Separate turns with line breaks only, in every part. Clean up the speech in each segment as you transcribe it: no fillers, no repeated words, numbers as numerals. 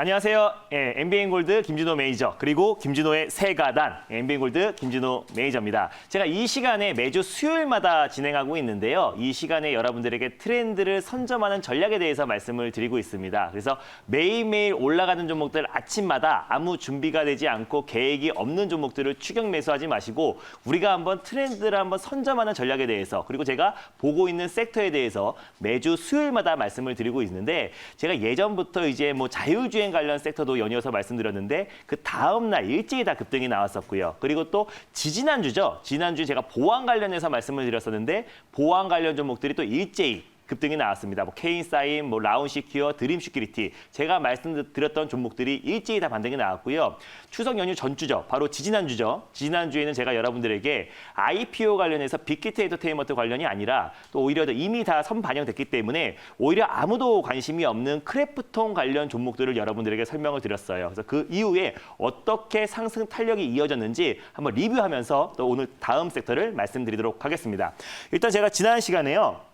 안녕하세요. MBN골드 김진호 매니저 그리고 김진호의 세가단 MBN골드 김진호 매니저입니다. 제가 이 시간에 매주 수요일마다 진행하고 있는데요. 이 시간에 여러분들에게 트렌드를 선점하는 전략에 대해서 말씀을 드리고 있습니다. 그래서 매일매일 올라가는 종목들 아침마다 아무 준비가 되지 않고 계획이 없는 종목들을 추격 매수하지 마시고 우리가 한번 트렌드를 한번 선점하는 전략에 대해서 그리고 제가 보고 있는 섹터에 대해서 매주 수요일마다 말씀을 드리고 있는데 제가 예전부터 이제 뭐 자율주행 관련 섹터도 연이어서 말씀드렸는데 그 다음 날 일제히 다 급등이 나왔었고요. 그리고 또 지지난주죠. 지난주 제가 보안 관련해서 말씀을 드렸었는데 보안 관련 종목들이 또 일제히 급등이 나왔습니다. 뭐 케인사인, 뭐 라운시큐어, 드림시큐리티 제가 말씀드렸던 종목들이 일제히 다 반등이 나왔고요. 추석 연휴 전주죠. 바로 지지난주죠. 지지난주에는 제가 여러분들에게 IPO 관련해서 빅히트 엔터테인먼트 관련이 아니라 또 오히려 이미 다 선반영됐기 때문에 오히려 아무도 관심이 없는 크래프톤 관련 종목들을 여러분들에게 설명을 드렸어요. 그래서 그 이후에 어떻게 상승 탄력이 이어졌는지 한번 리뷰하면서 또 오늘 다음 섹터를 말씀드리도록 하겠습니다. 일단 제가 지난 시간에요.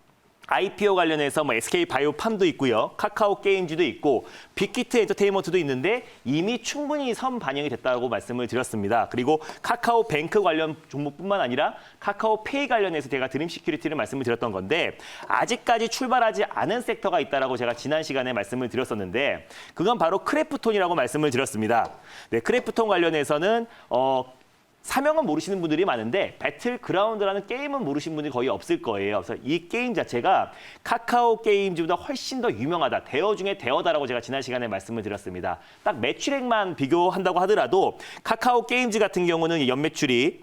IPO 관련해서 뭐 SK바이오팜도 있고요. 카카오게임즈도 있고 빅히트 엔터테인먼트도 있는데 이미 충분히 선 반영이 됐다고 말씀을 드렸습니다. 그리고 카카오뱅크 관련 종목뿐만 아니라 카카오페이 관련해서 제가 드림시큐리티를 말씀을 드렸던 건데 아직까지 출발하지 않은 섹터가 있다라고 제가 지난 시간에 말씀을 드렸었는데 그건 바로 크래프톤이라고 말씀을 드렸습니다. 네, 크래프톤 관련해서는 사명은 모르시는 분들이 많은데 배틀그라운드라는 게임은 모르시는 분들이 거의 없을 거예요. 그래서 이 게임 자체가 카카오 게임즈보다 훨씬 더 유명하다. 대어 중에 대어다라고 제가 지난 시간에 말씀을 드렸습니다. 딱 매출액만 비교한다고 하더라도 카카오 게임즈 같은 경우는 연매출이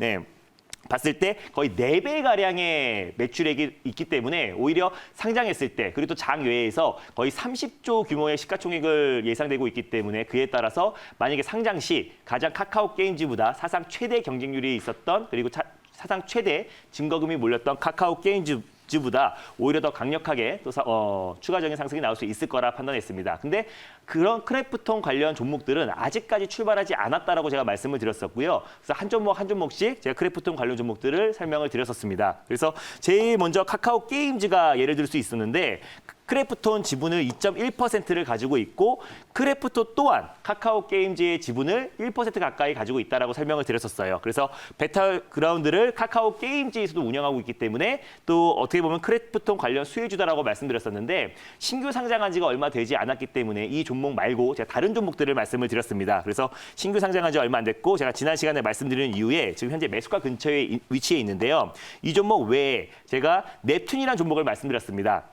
봤을 때 거의 4배가량의 매출액이 있기 때문에 오히려 상장했을 때 그리고 또 장외에서 거의 30조 규모의 시가총액을 예상되고 있기 때문에 그에 따라서 만약에 상장 시 가장 카카오 게임즈보다 사상 최대 경쟁률이 있었던 그리고 사상 최대 증거금이 몰렸던 카카오 게임즈보다 오히려 더 강력하게 또 추가적인 상승이 나올 수 있을 거라 판단했습니다. 근데 그런 크래프톤 관련 종목들은 아직까지 출발하지 않았다라고 제가 말씀을 드렸었고요. 그래서 한 종목 한 종목씩 제가 크래프톤 관련 종목들을 설명을 드렸었습니다. 그래서 제일 먼저 카카오 게임즈가 예를 들 수 있었는데 크래프톤 지분을 2.1%를 가지고 있고 크래프톤 또한 카카오 게임즈의 지분을 1% 가까이 가지고 있다라고 설명을 드렸었어요. 그래서 배틀그라운드를 카카오 게임즈에서도 운영하고 있기 때문에 또 어떻게 보면 크래프톤 관련 수혜주다라고 말씀드렸었는데 신규 상장한 지가 얼마 되지 않았기 때문에 이 종목 말고 제가 다른 종목들을 말씀을 드렸습니다. 그래서 신규 상장한 지 얼마 안 됐고 제가 지난 시간에 말씀드린 이후에 지금 현재 매수가 근처에 위치해 있는데요. 이 종목 외에 제가 넵튠이라는 종목을 말씀드렸습니다.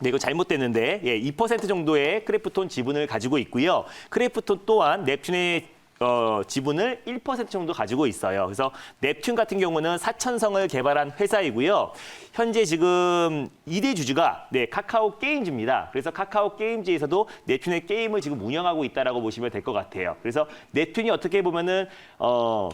네, 이거 잘못됐는데 2% 정도의 크래프톤 지분을 가지고 있고요. 크래프톤 또한 넵튠의 지분을 1% 정도 가지고 있어요. 그래서 넵튠 같은 경우는 사천성을 개발한 회사이고요. 현재 지금 2대 주주가 카카오 게임즈입니다. 그래서 카카오 게임즈에서도 넵튠의 게임을 지금 운영하고 있다라고 보시면 될 것 같아요. 그래서 넵튠이 어떻게 보면은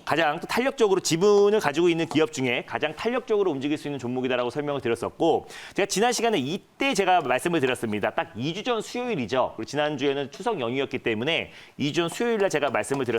가장 또 탄력적으로 지분을 가지고 있는 기업 중에 가장 탄력적으로 움직일 수 있는 종목이다라고 설명을 드렸었고 제가 지난 시간에 이때 제가 말씀을 드렸습니다. 딱 2주 전 수요일이죠. 그리고 지난주에는 추석 연휴였기 때문에 2주 전 수요일날 제가 말씀을 드렸었는데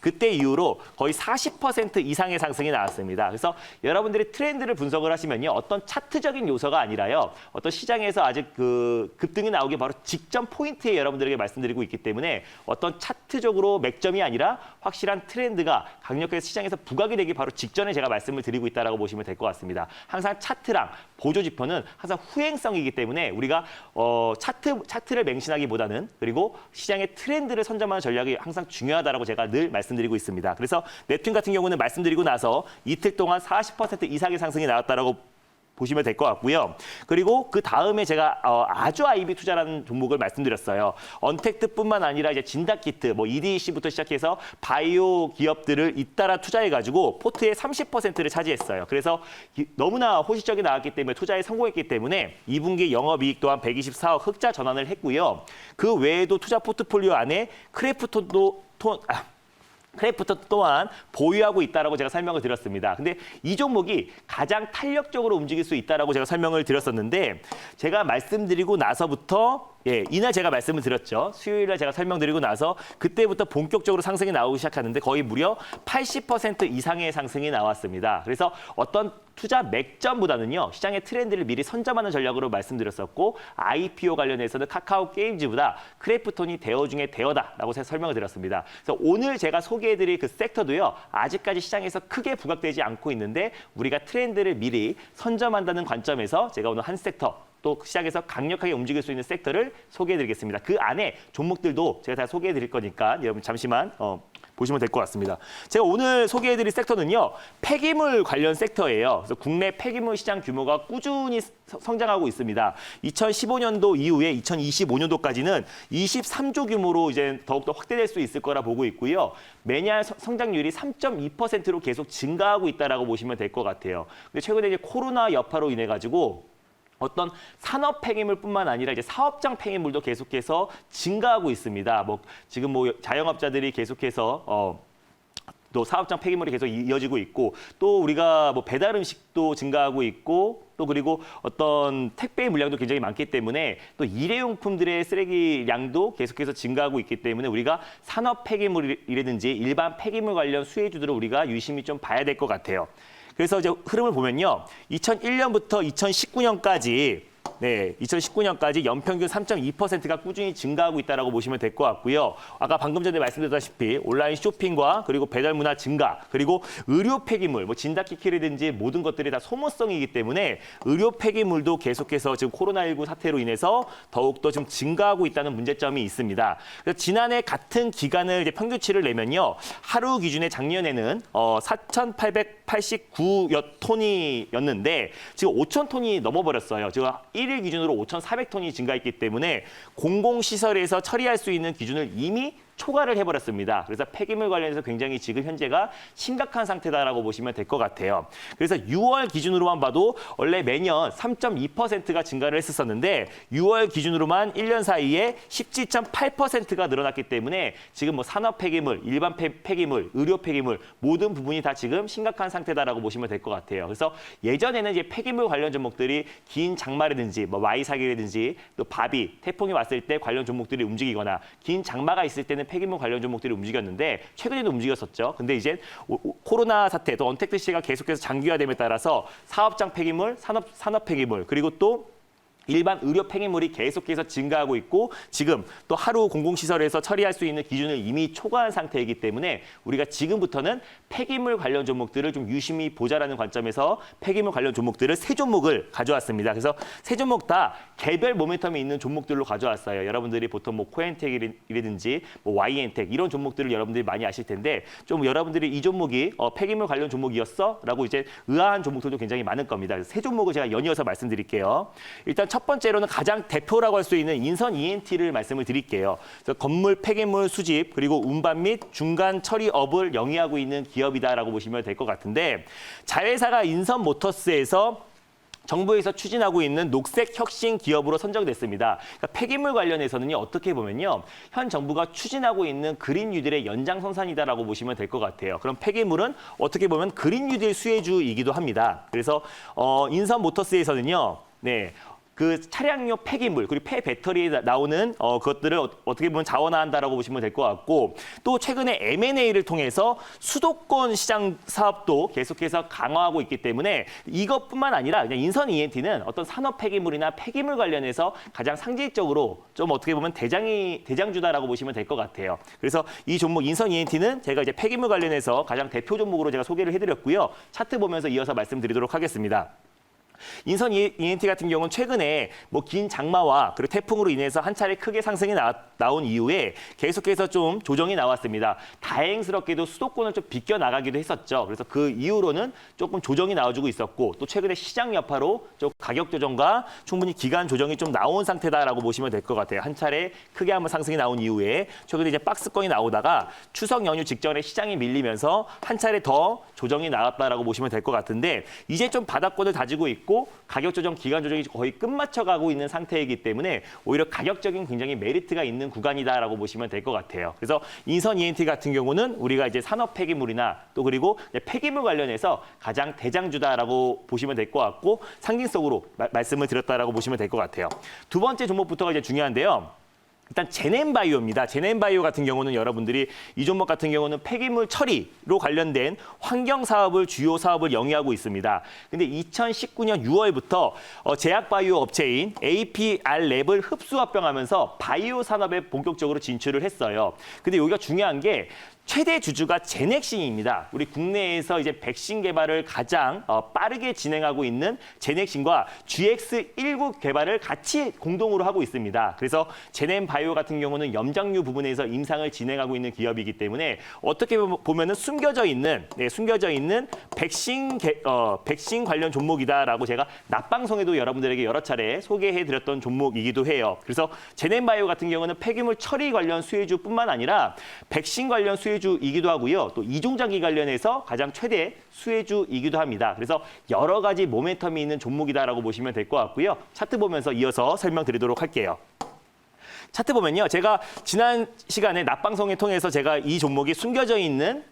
그때 이후로 거의 40% 이상의 상승이 나왔습니다. 그래서 여러분들이 트렌드를 분석을 하시면요. 어떤 차트적인 요소가 아니라요. 어떤 시장에서 아직 그 급등이 나오기 바로 직전 포인트에 여러분들에게 말씀드리고 있기 때문에 어떤 차트적으로 맥점이 아니라 확실한 트렌드가 강력하게 시장에서 부각이 되기 바로 직전에 제가 말씀을 드리고 있다라고 보시면 될 것 같습니다. 항상 차트랑 보조지표는 항상 후행성이기 때문에 우리가 차트를 맹신하기보다는 그리고 시장의 트렌드를 선점하는 전략이 항상 중요하다라고 제가 늘 말씀드리고 있습니다. 그래서 넵튠 같은 경우는 말씀드리고 나서 이틀 동안 40% 이상의 상승이 나왔다라고 보시면 될 것 같고요. 그리고 그 다음에 제가 아주 IB 투자라는 종목을 말씀드렸어요. 언택트뿐만 아니라 이제 진단키트, 뭐 EDC부터 시작해서 바이오 기업들을 잇따라 투자해가지고 포트의 30%를 차지했어요. 그래서 너무나 호시적이 나왔기 때문에 투자에 성공했기 때문에 2분기 영업이익 또한 124억 흑자 전환을 했고요. 그 외에도 투자 포트폴리오 안에 크래프톤 또한 보유하고 있다라고 제가 설명을 드렸습니다. 근데 이 종목이 가장 탄력적으로 움직일 수 있다라고 제가 설명을 드렸었는데 제가 말씀드리고 나서부터 예, 이날 제가 말씀을 드렸죠. 수요일 날 제가 설명드리고 나서 그때부터 본격적으로 상승이 나오기 시작하는데 거의 무려 80% 이상의 상승이 나왔습니다. 그래서 어떤 투자 맥점보다는요. 시장의 트렌드를 미리 선점하는 전략으로 말씀드렸었고 IPO 관련해서는 카카오 게임즈보다 크래프톤이 대어 중에 대어다라고 설명을 드렸습니다. 그래서 오늘 제가 소개해드릴 그 섹터도요. 아직까지 시장에서 크게 부각되지 않고 있는데 우리가 트렌드를 미리 선점한다는 관점에서 제가 오늘 한 섹터 또 시장에서 강력하게 움직일 수 있는 섹터를 소개해드리겠습니다. 그 안에 종목들도 제가 다 소개해드릴 거니까 여러분 잠시만 보시면 될 것 같습니다. 제가 오늘 소개해드릴 섹터는요. 폐기물 관련 섹터예요. 그래서 국내 폐기물 시장 규모가 꾸준히 성장하고 있습니다. 2015년도 이후에 2025년도까지는 23조 규모로 이제 더욱더 확대될 수 있을 거라 보고 있고요. 매년 성장률이 3.2%로 계속 증가하고 있다라고 보시면 될 것 같아요. 근데 최근에 이제 코로나 여파로 인해 가지고 어떤 산업 폐기물뿐만 아니라 이제 사업장 폐기물도 계속해서 증가하고 있습니다. 지금 자영업자들이 계속해서 또 사업장 폐기물이 계속 이어지고 있고 또 우리가 배달 음식도 증가하고 있고 또 그리고 어떤 택배 물량도 굉장히 많기 때문에 또 일회용품들의 쓰레기량도 계속해서 증가하고 있기 때문에 우리가 산업 폐기물이라든지 일반 폐기물 관련 수혜주들을 우리가 유심히 좀 봐야 될 것 같아요. 그래서 이제 흐름을 보면요. 2001년부터 2019년까지 네, 2019년까지 연평균 3.2%가 꾸준히 증가하고 있다고 보시면 될 것 같고요. 아까 방금 전에 말씀드렸다시피 온라인 쇼핑과 그리고 배달 문화 증가, 그리고 의료 폐기물, 진단키트라든지 모든 것들이 다 소모성이기 때문에 의료 폐기물도 계속해서 지금 코로나19 사태로 인해서 더욱더 좀 증가하고 있다는 문제점이 있습니다. 그래서 지난해 같은 기간을 이제 평균치를 내면요. 하루 기준에 작년에는 4,889톤이었는데 지금 5,000톤이 넘어버렸어요. 지금 1일 기준으로 5,400톤이 증가했기 때문에 공공시설에서 처리할 수 있는 기준을 이미 초과를 해버렸습니다. 그래서 폐기물 관련해서 굉장히 지금 현재가 심각한 상태다라고 보시면 될 것 같아요. 그래서 6월 기준으로만 봐도 원래 매년 3.2%가 증가를 했었는데 6월 기준으로만 1년 사이에 17.8%가 늘어났기 때문에 지금 산업 폐기물, 일반 폐기물, 의료 폐기물 모든 부분이 다 지금 심각한 상태다라고 보시면 될 것 같아요. 그래서 예전에는 이제 폐기물 관련 종목들이 긴 장마라든지 Y사기라든지 또 바비, 태풍이 왔을 때 관련 종목들이 움직이거나 긴 장마가 있을 때는 폐기물 관련 종목들이 움직였는데 최근에도 움직였었죠. 근데 이제 코로나 사태 또 언택트 시가 계속해서 장기화됨에 따라서 사업장 폐기물, 산업 폐기물 그리고 또 일반 의료 폐기물이 계속해서 증가하고 있고 지금 또 하루 공공시설에서 처리할 수 있는 기준을 이미 초과한 상태이기 때문에 우리가 지금부터는 폐기물 관련 종목들을 좀 유심히 보자라는 관점에서 폐기물 관련 종목들을 세 종목을 가져왔습니다. 그래서 세 종목 다 개별 모멘텀이 있는 종목들로 가져왔어요. 여러분들이 보통 코엔텍이라든지 Y엔텍 이런 종목들을 여러분들이 많이 아실 텐데 좀 여러분들이 이 종목이 폐기물 관련 종목이었어? 라고 이제 의아한 종목들도 굉장히 많을 겁니다. 그래서 세 종목을 제가 연이어서 말씀드릴게요. 일단 첫 번째로는 가장 대표라고 할 수 있는 인선 ENT를 말씀을 드릴게요. 그래서 건물 폐기물 수집 그리고 운반 및 중간 처리업을 영위하고 있는 기업이다라고 보시면 될 것 같은데 자회사가 인선 모터스에서 정부에서 추진하고 있는 녹색 혁신 기업으로 선정됐습니다. 그러니까 폐기물 관련해서는요. 어떻게 보면요. 현 정부가 추진하고 있는 그린 뉴딜의 연장선상이다라고 보시면 될 것 같아요. 그럼 폐기물은 어떻게 보면 그린 뉴딜 수혜주이기도 합니다. 그래서 인선 모터스에서는요. 네. 그 차량용 폐기물 그리고 폐배터리에 나오는 그것들을 어떻게 보면 자원화한다라고 보시면 될 것 같고 또 최근에 M&A를 통해서 수도권 시장 사업도 계속해서 강화하고 있기 때문에 이것뿐만 아니라 그냥 인선 ENT는 어떤 산업 폐기물이나 폐기물 관련해서 가장 상징적으로 좀 어떻게 보면 대장주다라고 보시면 될 것 같아요. 그래서 이 종목 인선 ENT는 제가 이제 폐기물 관련해서 가장 대표 종목으로 제가 소개를 해드렸고요. 차트 보면서 이어서 말씀드리도록 하겠습니다. 인선 ENT 같은 경우는 최근에 긴 장마와 그리고 태풍으로 인해서 한 차례 크게 상승이 나온 이후에 계속해서 좀 조정이 나왔습니다. 다행스럽게도 수도권을 좀 비껴나가기도 했었죠. 그래서 그 이후로는 조금 조정이 나와주고 있었고 또 최근에 시장 여파로 좀 가격 조정과 충분히 기간 조정이 좀 나온 상태다라고 보시면 될 것 같아요. 한 차례 크게 한번 상승이 나온 이후에 최근에 이제 박스권이 나오다가 추석 연휴 직전에 시장이 밀리면서 한 차례 더 조정이 나왔다라고 보시면 될 것 같은데 이제 좀 바닥권을 다지고 있고 있고 가격 조정, 기간 조정이 거의 끝마쳐가고 있는 상태이기 때문에 오히려 가격적인 굉장히 메리트가 있는 구간이다라고 보시면 될 것 같아요. 그래서 인선 ENT 같은 경우는 우리가 이제 산업 폐기물이나 또 그리고 폐기물 관련해서 가장 대장주다라고 보시면 될 것 같고 상징성으로 말씀을 드렸다라고 보시면 될 것 같아요. 두 번째 종목부터가 이제 중요한데요. 일단 제넨바이오입니다. 제넨바이오 같은 경우는 여러분들이 이 종목 같은 경우는 폐기물 처리로 관련된 환경 사업을 주요 사업을 영위하고 있습니다. 근데 2019년 6월부터 제약바이오 업체인 APR랩을 흡수합병하면서 바이오 산업에 본격적으로 진출을 했어요. 근데 여기가 중요한 게 최대 주주가 제넥신입니다. 우리 국내에서 이제 백신 개발을 가장 빠르게 진행하고 있는 제넥신과 GX19 개발을 같이 공동으로 하고 있습니다. 그래서 제넨바이오 같은 경우는 염장류 부분에서 임상을 진행하고 있는 기업이기 때문에 어떻게 보면은 숨겨져 있는 백신 관련 종목이다라고 제가 낮방송에도 여러분들에게 여러 차례 소개해드렸던 종목이기도 해요. 그래서 제넨바이오 같은 경우는 폐기물 처리 관련 수혜주뿐만 아니라 백신 관련 수혜주이기도 하고요. 또 이종장기 관련해서 가장 최대 수혜주이기도 합니다. 그래서 여러 가지 모멘텀이 있는 종목이다라고 보시면 될 것 같고요. 차트 보면서 이어서 설명드리도록 할게요. 차트 보면요. 제가 지난 시간에 낮방송을 통해서 제가 이 종목이 숨겨져 있는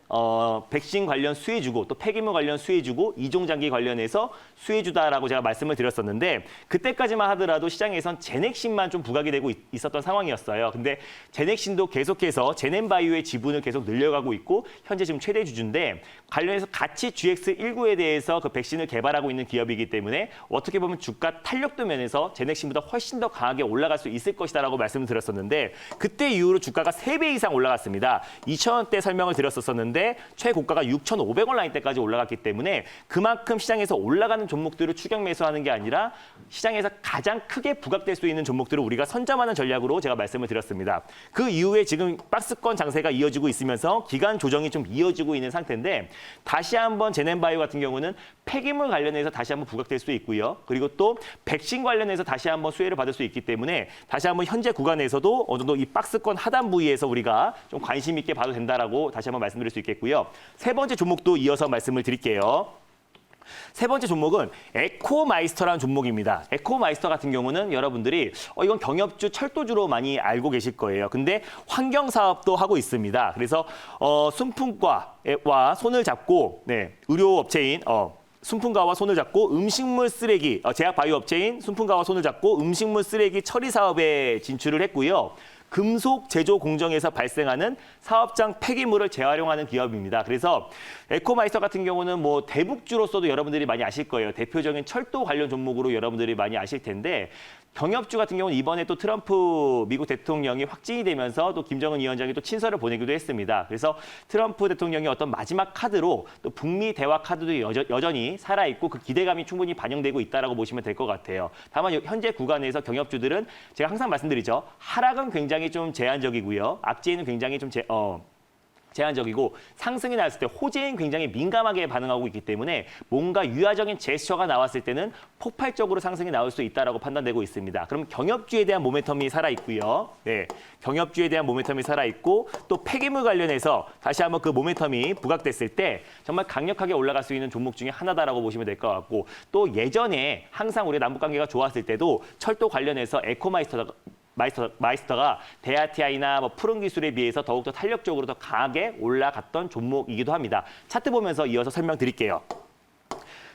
백신 관련 수혜주고 또 폐기물 관련 수혜주고 이종장기 관련해서 수혜주다라고 제가 말씀을 드렸었는데 그때까지만 하더라도 시장에선 제넥신만 좀 부각이 되고 있었던 상황이었어요. 근데 제넥신도 계속해서 제넨바이오의 지분을 계속 늘려가고 있고 현재 지금 최대 주주인데 관련해서 같이 GX19에 대해서 그 백신을 개발하고 있는 기업이기 때문에 어떻게 보면 주가 탄력도 면에서 제넥신보다 훨씬 더 강하게 올라갈 수 있을 것이다라고 말씀을 드렸었는데 그때 이후로 주가가 3배 이상 올라갔습니다. 2,000원대 설명을 드렸었는데 최고가가 6,500원 라인대까지 올라갔기 때문에 그만큼 시장에서 올라가는 종목들을 추격 매수하는 게 아니라 시장에서 가장 크게 부각될 수 있는 종목들을 우리가 선점하는 전략으로 제가 말씀을 드렸습니다. 그 이후에 지금 박스권 장세가 이어지고 있으면서 기간 조정이 좀 이어지고 있는 상태인데 다시 한번 제넨바이오 같은 경우는 폐기물 관련해서 다시 한번 부각될 수 있고요. 그리고 또 백신 관련해서 다시 한번 수혜를 받을 수 있기 때문에 다시 한번 현재 구간에서도 어느 정도 이 박스권 하단 부위에서 우리가 좀 관심 있게 봐도 된다라고 다시 한번 말씀드릴 수 있겠고요. 세 번째 종목도 이어서 말씀을 드릴게요. 세 번째 종목은 에코마이스터라는 종목입니다. 에코마이스터 같은 경우는 여러분들이 이건 경협주, 철도주로 많이 알고 계실 거예요. 근데 환경 사업도 하고 있습니다. 그래서 순풍과와 손을 잡고 의료업체인 순풍가와 손을 잡고 음식물 쓰레기, 제약 바이오 업체인 순풍가와 손을 잡고 음식물 쓰레기 처리 사업에 진출을 했고요. 금속 제조 공정에서 발생하는 사업장 폐기물을 재활용하는 기업입니다. 그래서 에코마이스터 같은 경우는 뭐 대북주로서도 여러분들이 많이 아실 거예요. 대표적인 철도 관련 종목으로 여러분들이 많이 아실 텐데 경협주 같은 경우는 이번에 또 트럼프 미국 대통령이 확진이 되면서 또 김정은 위원장이 또 친서를 보내기도 했습니다. 그래서 트럼프 대통령이 어떤 마지막 카드로 또 북미 대화 카드도 여전히 살아있고 그 기대감이 충분히 반영되고 있다라고 보시면 될 것 같아요. 다만 현재 구간에서 경협주들은 제가 항상 말씀드리죠. 하락은 굉장히 좀 제한적이고요. 악재는 굉장히 좀 제한적이고 상승이 나왔을 때 호재인 굉장히 민감하게 반응하고 있기 때문에 뭔가 유화적인 제스처가 나왔을 때는 폭발적으로 상승이 나올 수 있다라고 판단되고 있습니다. 그럼 경협주에 대한 모멘텀이 살아있고요. 경협주에 대한 모멘텀이 살아있고 또 폐기물 관련해서 다시 한번 그 모멘텀이 부각됐을 때 정말 강력하게 올라갈 수 있는 종목 중에 하나다라고 보시면 될 것 같고 또 예전에 항상 우리 남북관계가 좋았을 때도 철도 관련해서 마이스터가 데아티아이나 푸른 기술에 비해서 더욱더 탄력적으로 더 강하게 올라갔던 종목이기도 합니다. 차트 보면서 이어서 설명드릴게요.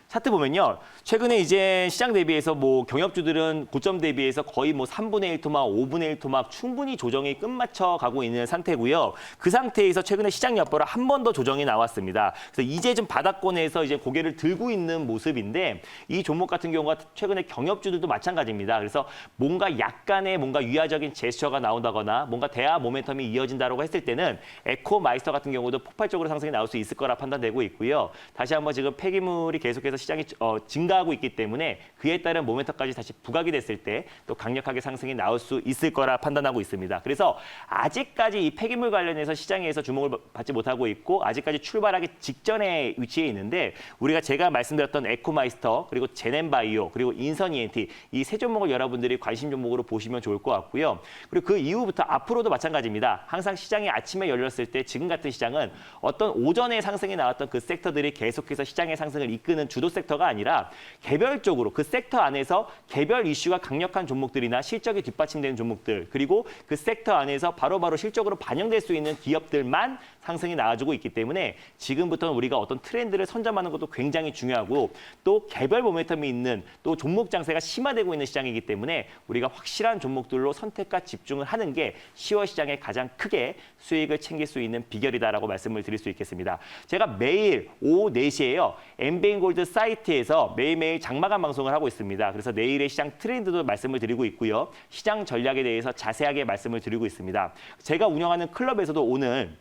차트 보면요. 최근에 이제 시장 대비해서 뭐 경협주들은 고점 대비해서 거의 뭐 3분의 1 토막, 5분의 1 토막 충분히 조정이 끝마쳐 가고 있는 상태고요. 그 상태에서 최근에 시장 여파로 한 번 더 조정이 나왔습니다. 그래서 이제 좀 바닥권에서 이제 고개를 들고 있는 모습인데 이 종목 같은 경우가 최근에 경협주들도 마찬가지입니다. 그래서 뭔가 약간의 뭔가 유화적인 제스처가 나온다거나 뭔가 대화 모멘텀이 이어진다고 했을 때는 에코마이스터 같은 경우도 폭발적으로 상승이 나올 수 있을 거라 판단되고 있고요. 다시 한번 지금 폐기물이 계속해서 시장이 증가하고 있기 때문에 그에 따른 모멘텀까지 다시 부각이 됐을 때 또 강력하게 상승이 나올 수 있을 거라 판단하고 있습니다. 그래서 아직까지 이 폐기물 관련해서 시장에서 주목을 받지 못하고 있고 아직까지 출발하기 직전에 위치해 있는데 우리가 제가 말씀드렸던 에코마이스터 그리고 제넨바이오 그리고 인선 ENT 이 세 종목을 여러분들이 관심 종목으로 보시면 좋을 것 같고요. 그리고 그 이후부터 앞으로도 마찬가지입니다. 항상 시장이 아침에 열렸을 때 지금 같은 시장은 어떤 오전에 상승이 나왔던 그 섹터들이 계속해서 시장의 상승을 이끄는 주도 주도 섹터가 아니라 개별적으로 그 섹터 안에서 개별 이슈가 강력한 종목들이나 실적이 뒷받침되는 종목들 그리고 그 섹터 안에서 바로바로 실적으로 반영될 수 있는 기업들만 상승이 나와주고 있기 때문에 지금부터는 우리가 어떤 트렌드를 선점하는 것도 굉장히 중요하고 또 개별 모멘텀이 있는 또 종목 장세가 심화되고 있는 시장이기 때문에 우리가 확실한 종목들로 선택과 집중을 하는 게 10월 시장에 가장 크게 수익을 챙길 수 있는 비결이다라고 말씀을 드릴 수 있겠습니다. 제가 매일 오후 4시에요. 엠비엔골드 사이트에서 매일매일 장마감 방송을 하고 있습니다. 그래서 내일의 시장 트렌드도 말씀을 드리고 있고요. 시장 전략에 대해서 자세하게 말씀을 드리고 있습니다. 제가 운영하는 클럽에서도 오늘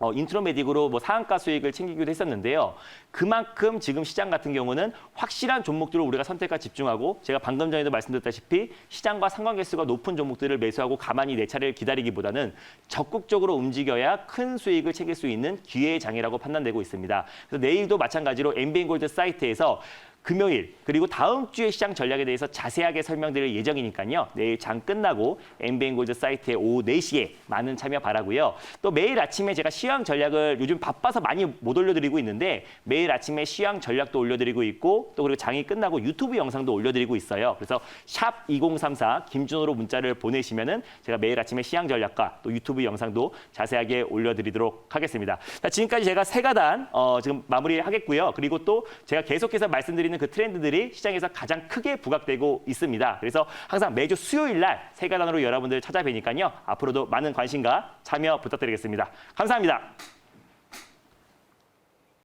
인트로메딕으로 뭐 상한가 수익을 챙기기도 했었는데요. 그만큼 지금 시장 같은 경우는 확실한 종목들을 우리가 선택과 집중하고 제가 방금 전에도 말씀드렸다시피 시장과 상관계수가 높은 종목들을 매수하고 가만히 내 차례를 기다리기보다는 적극적으로 움직여야 큰 수익을 챙길 수 있는 기회의 장이라고 판단되고 있습니다. 그래서 내일도 마찬가지로 엠비엔골드 사이트에서 금요일 그리고 다음 주의 시장 전략에 대해서 자세하게 설명드릴 예정이니까요. 내일 장 끝나고 엠비엔골드 사이트에 오후 4시에 많은 참여 바라고요. 또 매일 아침에 제가 시황 전략을 요즘 바빠서 많이 못 올려드리고 있는데 매일 아침에 시황 전략도 올려드리고 있고 또 그리고 장이 끝나고 유튜브 영상도 올려드리고 있어요. 그래서 샵 2034 김준호로 문자를 보내시면은 제가 매일 아침에 시황 전략과 또 유튜브 영상도 자세하게 올려드리도록 하겠습니다. 자, 지금까지 제가 세 가단 지금 마무리하겠고요. 그리고 또 제가 계속해서 말씀드리는 그 트렌드들이 시장에서 가장 크게 부각되고 있습니다. 그래서 항상 매주 수요일 날 세 가단으로 여러분들 찾아뵈니까요. 앞으로도 많은 관심과 참여 부탁드리겠습니다. 감사합니다.